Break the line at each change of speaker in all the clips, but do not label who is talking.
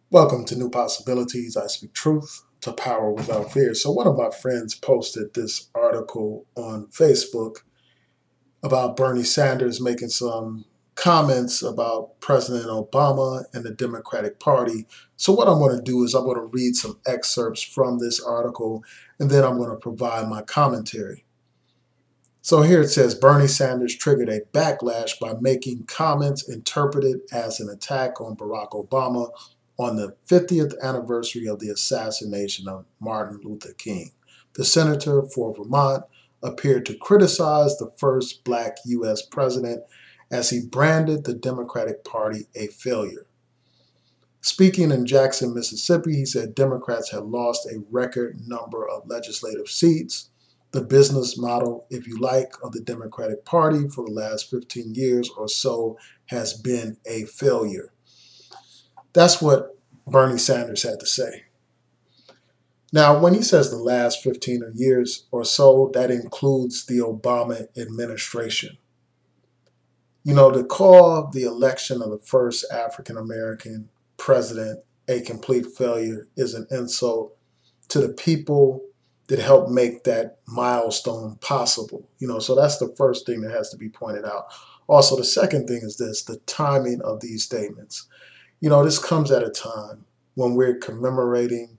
Welcome to New Possibilities. I speak truth to power without fear. So, one of my friends posted this article on Facebook about Bernie Sanders making some comments about President Obama and the Democratic Party. So, what I'm going to do is I'm going to read some excerpts from this article and then I'm going to provide my commentary. So here it says Bernie Sanders triggered a backlash by making comments interpreted as an attack on Barack Obama on the 50th anniversary of the assassination of Martin Luther King. The senator for Vermont appeared to criticize the first black U.S. president as he branded the Democratic Party a failure. Speaking in Jackson, Mississippi, he said Democrats had lost a record number of legislative seats. The business model, if you like, of the Democratic Party for the last 15 years or so has been a failure. That's what Bernie Sanders had to say. Now, when he says the last 15 years or so, that includes the Obama administration. You know, to call the election of the first African American president a complete failure is an insult to the people that helped make that milestone possible. So that's the first thing that has to be pointed out. Also, the second thing is this: the timing of these statements. This comes at a time when we're commemorating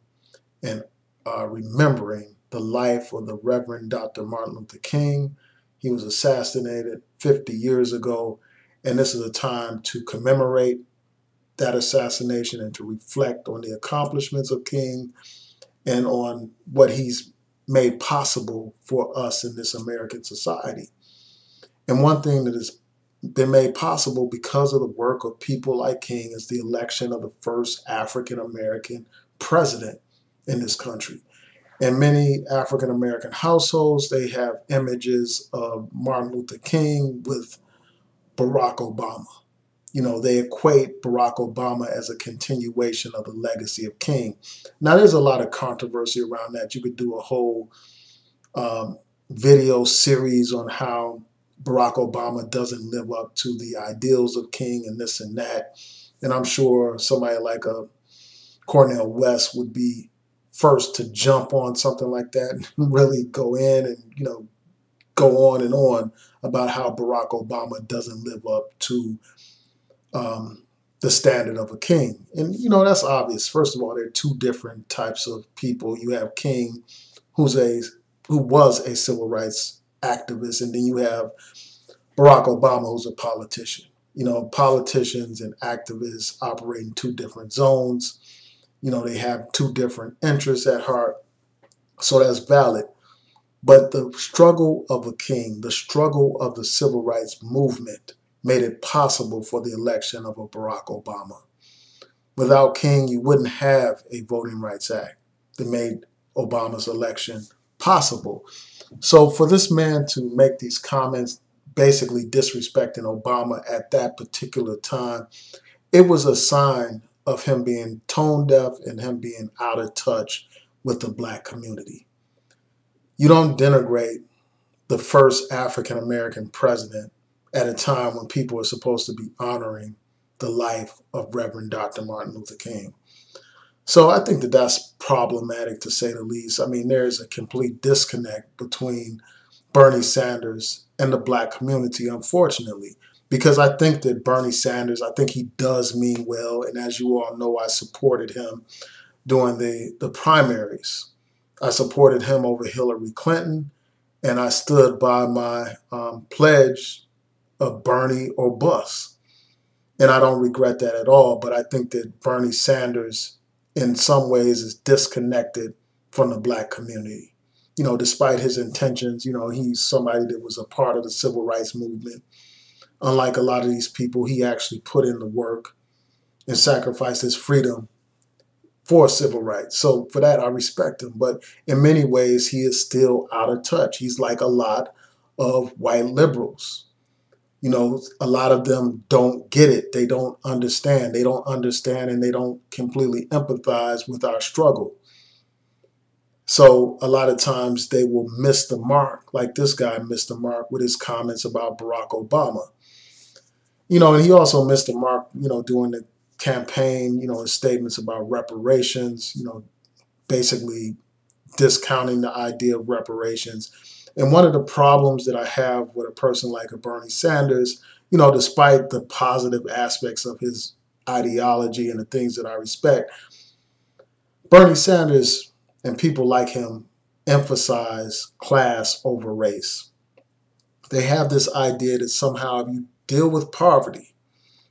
and remembering the life of the Reverend Dr. Martin Luther King. He was assassinated 50 years ago, and this is a time to commemorate that assassination and to reflect on the accomplishments of King and on what he's made possible for us in this American society. And one thing that has been made possible because of the work of people like King is the election of the first African American president in this country. In many African American households, they have images of Martin Luther King with Barack Obama. They equate Barack Obama as a continuation of the legacy of King. Now, there's a lot of controversy around that. You could do a whole video series on how Barack Obama doesn't live up to the ideals of King and this and that. And I'm sure somebody like a Cornel West would be first to jump on something like that and really go in and, go on and on about how Barack Obama doesn't live up to the standard of a king. And, that's obvious. First of all, there are two different types of people. You have King, who was a civil rights activist, and then you have Barack Obama, who's a politician. Politicians and activists operate in two different zones. They have two different interests at heart. So that's valid. But the struggle of a king, the struggle of the civil rights movement, made it possible for the election of a Barack Obama. Without King, you wouldn't have a Voting Rights Act that made Obama's election possible. So for this man to make these comments basically disrespecting Obama at that particular time, it was a sign of him being tone deaf and him being out of touch with the black community. You don't denigrate the first African American president at a time when people are supposed to be honoring the life of Reverend Dr. Martin Luther King. So I think that that's problematic, to say the least. I mean, there is a complete disconnect between Bernie Sanders and the black community, unfortunately, because I think that Bernie Sanders, I think he does mean well. And as you all know, I supported him during the primaries. I supported him over Hillary Clinton, and I stood by my pledge of Bernie or bust. And I don't regret that at all. But I think that Bernie Sanders, in some ways, is disconnected from the black community. Despite his intentions, he's somebody that was a part of the civil rights movement. Unlike a lot of these people, he actually put in the work and sacrificed his freedom for civil rights. So for that, I respect him. But in many ways, he is still out of touch. He's like a lot of white liberals. A lot of them don't get it. They don't understand. They don't understand and they don't completely empathize with our struggle. So a lot of times they will miss the mark, like this guy missed the mark with his comments about Barack Obama. And he also missed the mark, during the campaign, his statements about reparations, basically discounting the idea of reparations. And one of the problems that I have with a person like a Bernie Sanders, despite the positive aspects of his ideology and the things that I respect, Bernie Sanders and people like him emphasize class over race. They have this idea that somehow if you deal with poverty,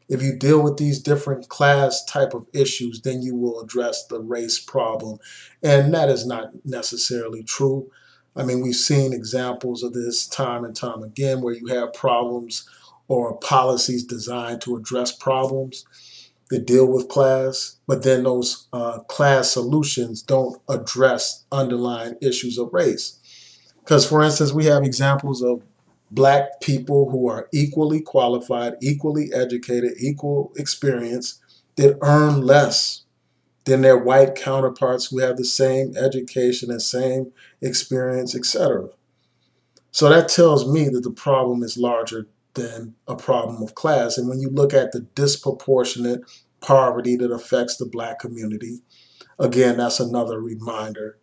if you deal with these different class type of issues, then you will address the race problem. And that is not necessarily true. I mean, we've seen examples of this time and time again where you have problems or policies designed to address problems that deal with class, but then those class solutions don't address underlying issues of race. Because, for instance, we have examples of black people who are equally qualified, equally educated, equal experience that earn less than their white counterparts who have the same education and same experience, etc. So that tells me that the problem is larger than a problem of class. And when you look at the disproportionate poverty that affects the black community, again, that's another reminder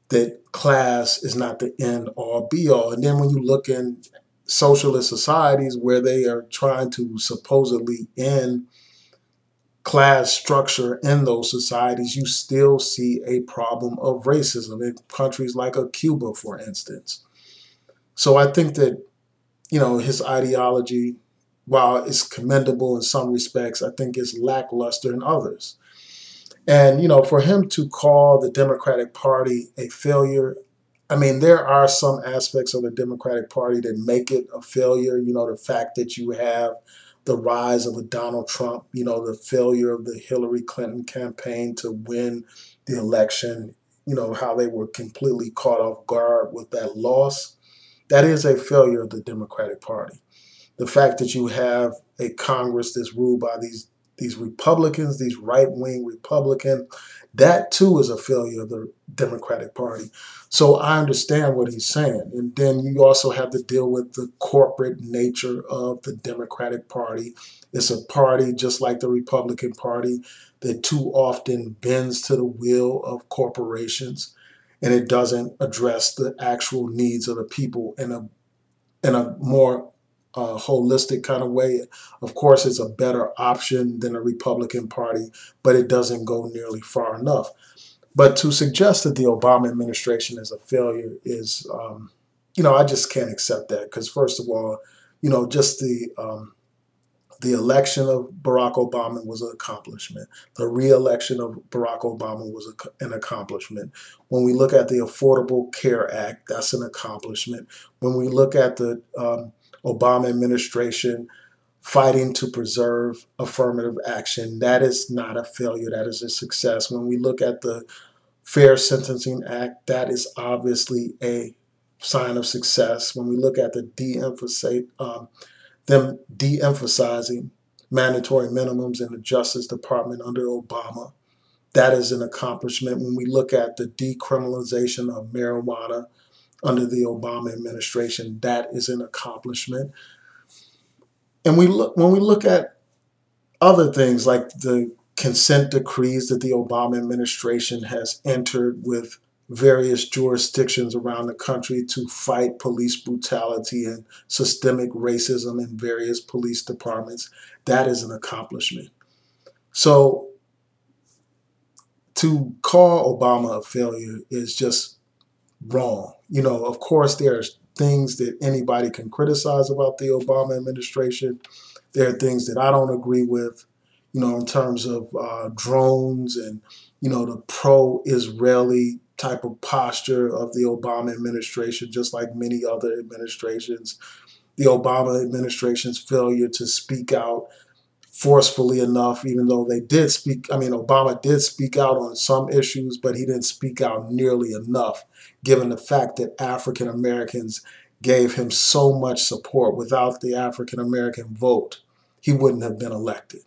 that class is not the end all be all. And then when you look in socialist societies where they are trying to supposedly end class structure in those societies, you still see a problem of racism in countries like Cuba, for instance. So I think that, his ideology, while it's commendable in some respects, I think it's lackluster in others. And, for him to call the Democratic Party a failure, I mean, there are some aspects of the Democratic Party that make it a failure. The fact that you have the rise of a Donald Trump, the failure of the Hillary Clinton campaign to win the election, how they were completely caught off guard with that loss. That is a failure of the Democratic Party. The fact that you have a Congress that's ruled by these Republicans, these right-wing Republicans, that too is a failure of the Democratic Party. So I understand what he's saying. And then you also have to deal with the corporate nature of the Democratic Party. It's a party just like the Republican Party that too often bends to the will of corporations, and it doesn't address the actual needs of the people in a more holistic kind of way. Of course, it's a better option than the Republican Party, but it doesn't go nearly far enough. But to suggest that the Obama administration is a failure is, I just can't accept that because, first of all, just the election of Barack Obama was an accomplishment. The re-election of Barack Obama was an accomplishment. When we look at the Affordable Care Act, that's an accomplishment. When we look at the Obama administration fighting to preserve affirmative action, that is not a failure. That is a success. When we look at the Fair Sentencing Act, that is obviously a sign of success. When we look at the them de-emphasizing mandatory minimums in the Justice Department under Obama, that is an accomplishment. When we look at the decriminalization of marijuana under the Obama administration, that is an accomplishment. And when we look at other things like the consent decrees that the Obama administration has entered with various jurisdictions around the country to fight police brutality and systemic racism in various police departments, that is an accomplishment. So to call Obama a failure is just wrong. Of course, there's things that anybody can criticize about the Obama administration. There are things that I don't agree with, in terms of drones and, the pro-Israeli type of posture of the Obama administration, just like many other administrations. The Obama administration's failure to speak out forcefully enough, even though Obama did speak out on some issues, but he didn't speak out nearly enough, given the fact that African Americans gave him so much support. Without the African American vote, he wouldn't have been elected.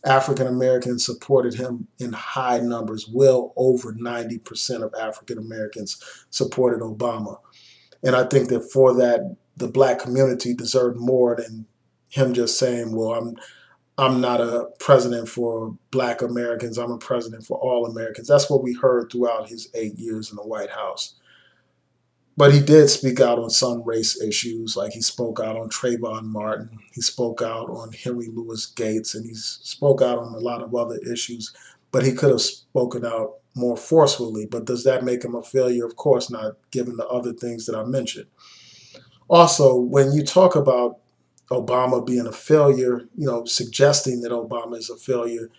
African Americans supported him in high numbers. Well over 90% of African Americans supported Obama. And I think that for that, the black community deserved more than him just saying, well, I'm not a president for Black Americans. I'm a president for all Americans. That's what we heard throughout his 8 years in the White House. But he did speak out on some race issues, like he spoke out on Trayvon Martin, he spoke out on Henry Louis Gates, and he spoke out on a lot of other issues. But he could have spoken out more forcefully. But does that make him a failure? Of course not, given the other things that I mentioned. Also, when you talk about Obama being a failure, suggesting that Obama is a failure,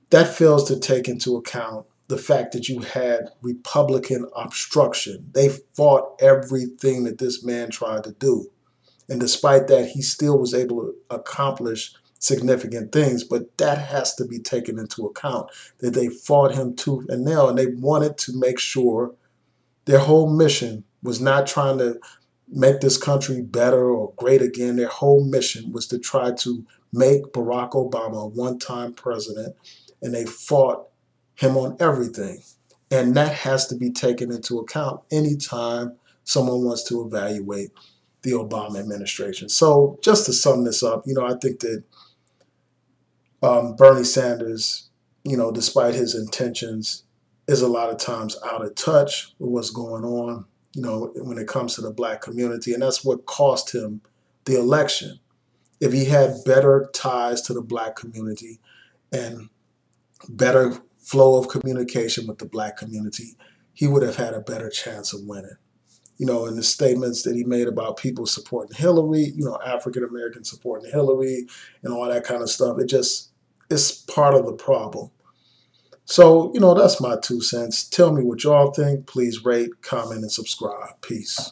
that fails to take into account the fact that you had Republican obstruction. They fought everything that this man tried to do. And despite that, he still was able to accomplish significant things. But that has to be taken into account, that they fought him tooth and nail, and they wanted to make sure their whole mission was not trying to make this country better or great again. Their whole mission was to try to make Barack Obama a one-time president, and they fought him on everything. And that has to be taken into account anytime someone wants to evaluate the Obama administration. So just to sum this up, I think that Bernie Sanders, despite his intentions, is a lot of times out of touch with what's going on, when it comes to the Black community. And that's what cost him the election. If he had better ties to the Black community and better flow of communication with the Black community, he would have had a better chance of winning. In the statements that he made about people supporting Hillary, African Americans supporting Hillary and all that kind of stuff, it's part of the problem. So, that's my 2 cents. Tell me what y'all think. Please rate, comment, and subscribe. Peace.